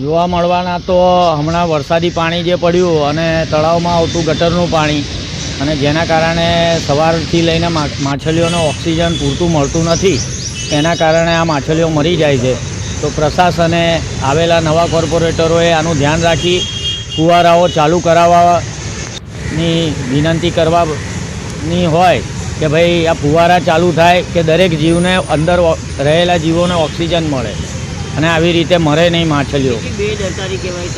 જોવા મળવાના તો હમણાં વરસાદી પાણી જે પડ્યું અને તળાવમાં આવતું ગટરનું પાણી અને જેના કારણે સવારથી લઈને માછલીઓને ઓક્સિજન પૂરતું મળતું નથી, એના કારણે આ માછલીઓ મરી જાય છે. તો પ્રશાસને આવેલા નવા કોર્પોરેટરોએ આનું ધ્યાન રાખી ફુવારાઓ ચાલુ કરાવવાની વિનંતી કરવાની હોય કે ભાઈ આ ફુવારા ચાલુ થાય કે દરેક જીવને અંદર રહેલા જીવોને ઓક્સિજન મળે અને આવી રીતે મરે નહીં માછલીઓ.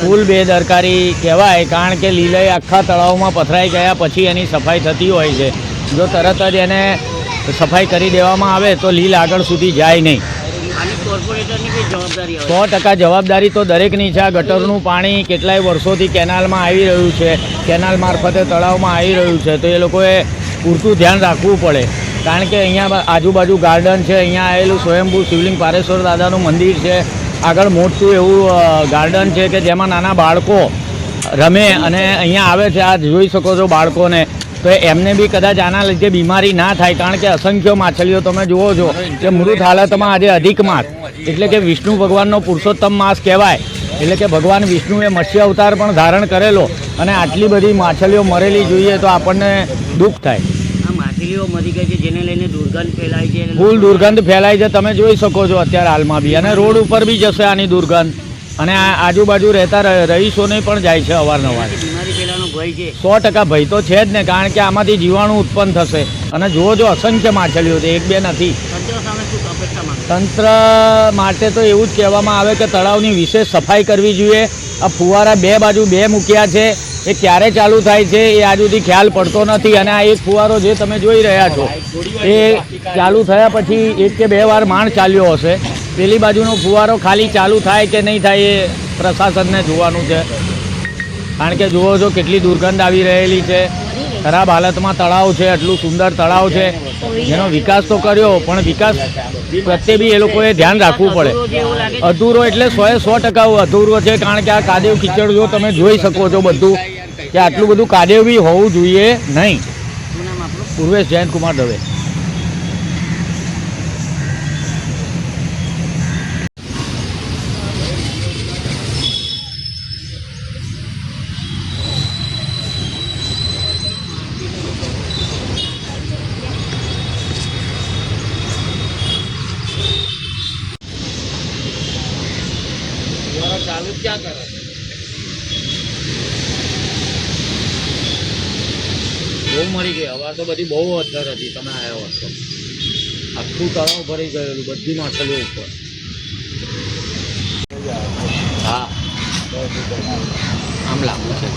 ફૂલ બેદરકારી કહેવાય, કારણ કે લીલય આખા તળાવમાં પથરાઈ ગયા પછી એની સફાઈ થતી હોય છે. જો તરત જ એને સફાઈ કરી દેવામાં આવે તો લીલ આગળ સુધી જાય નહીં. 100% જવાબદારી તો દરેકની છે. આ ગટરનું પાણી કેટલાય વર્ષોથી કેનાલમાં આવી રહ્યું છે, કેનાલ મારફતે તળાવમાં આવી રહ્યું છે, તો એ લોકોએ પૂરતું ધ્યાન રાખવું પડે. કારણ કે અહીંયા આજુબાજુ ગાર્ડન છે, અહીંયા આવેલું સ્વયંભૂ શિવલિંગ પારેશ્વર દાદાનું મંદિર છે, આગળ મોટું એવું ગાર્ડન છે કે જેમાં નાના બાળકો રમે અને અહીંયા આવે છે. આ જોઈ શકો છો બાળકોને, તો એમને બી કદાચ આના લીધે બીમારી ના થાય, કારણ કે અસંખ્ય માછલીઓ તમે જુઓ છો કે મૃત હાલતમાં આજે અધિક માસ એટલે કે વિષ્ણુ ભગવાનનો પુરુષોત્તમ માસ કહેવાય. એટલે કે ભગવાન વિષ્ણુએ મત્સ્ય અવતાર પણ ધારણ કરેલો અને આટલી બધી માછલીઓ મરેલી જોઈએ તો આપણને દુઃખ થાય. માછલીઓ મરી ગઈ છે જેને લઈને દુર્ગંધ ફેલાય છે, ફૂલ દુર્ગંધ ફેલાય છે. તમે જોઈ શકો છો અત્યારે હાલમાં બી, અને રોડ ઉપર બી જશે આની દુર્ગંધ, અને આજુબાજુ રહેતા રહીશોને પણ જાય છે અવારનવાર. બીમારી ફેલાવાનો ભય છે, 100% ભય તો છે જ ને, કારણ કે આમાંથી જીવાણુ ઉત્પન્ન થશે. અને જુઓ જો અસંખ્ય માછલીઓ છે, એક બે નથી. તંત્ર માટે તો એવું જ કહેવામાં આવે કે તળાવની વિશેષ સફાઈ કરવી જોઈએ. આ ફુવારા બે બાજુ બે મૂક્યા છે, એ ક્યારે ચાલુ થાય છે એ આજ સુધી ખ્યાલ પડતો નથી. અને આ એક ફુવારો જે તમે જોઈ રહ્યા છો એ ચાલુ થયા પછી 1 કે 2 વાર માંડ ચાલ્યો હશે. પેલી બાજુનો ફુવારો ખાલી ચાલુ થાય કે નહીં થાય એ પ્રશાસનને જોવાનું છે. કારણ કે જુઓ છો કેટલી દુર્ગંધ આવી રહેલી છે, ખરાબ હાલતમાં તળાવ છે, આટલું સુંદર તળાવ છે જેનો વિકાસ તો કર્યો, પણ વિકાસ પ્રત્યે બી એ લોકોએ ધ્યાન રાખવું પડે. અધૂરો એટલે 100% અધૂરો છે, કારણ કે આ કાદેવ કિચડ જો તમે જોઈ શકો છો બધું, કે આટલું બધું કાદેવ બી હોવું જોઈએ નહીં. પૂર્વેશ જયંતકુમાર દવે. ચાલુ ક્યાં કરો? બહુ મરી ગઈ. હવા તો બધી બહુ અધર હતી. તમે આવ્યો હતો આખું તળાવ ભરી ગયેલું, બધી માછલીઓ ઉપર. હા, આમ લાંબુ છે.